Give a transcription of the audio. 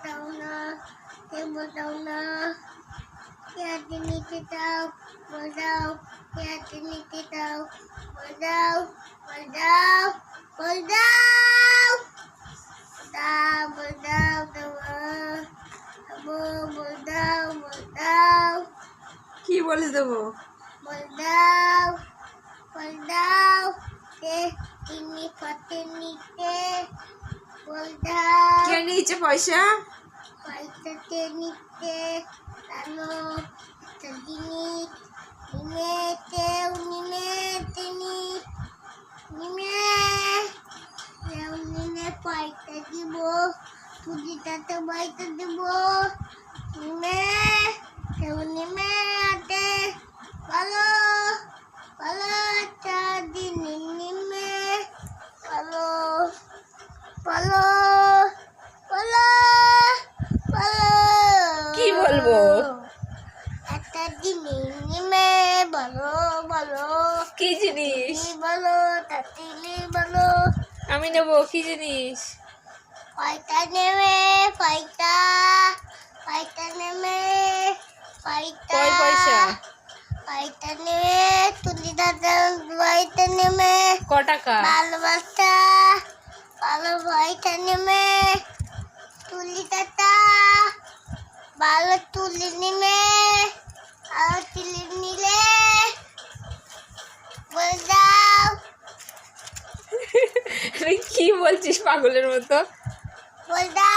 बताओ ना, ये बताओ ना, क्या नीचे जाओ, बताओ, क्या नीचे जाओ, बताओ, बताओ, बताओ, बताओ, बताओ, बताओ, बताओ, কি বলে দেবো? बताओ, बताओ, के इन्हीं पत्ते नीचे, बताओ, কে নিয়েছে পয়সা? পয়সাতে নিতে জানো একটা জিনিস নিমেতে নিমেতে নিমে নিমে পয়সা দিব পুজিটাতে পয়সা দিব নিমে নিমে আতে ভালো ভালো একটা দিন নিমে ভালো ভালো ভালো কি বলবো? একটা জিনিস নিমে বলো বলো কি জিনিস? বলো তাতিলি বলো আমি নেবো। কি জিনিস? পয়সা নেমে পয়সা পয়সা নেমে পয়সা কয় পয়সা? পয়সা নেমে তুলি দাদা পয়সা নেমে ক টাকা? ভালোবাসা ভালো পয়সা নেমে তুলি দাদা ভালো তুলি নিমে ভালো তুলি নিলে বল দাও তুই কি বলছিস পাগলের মতো? বল দাও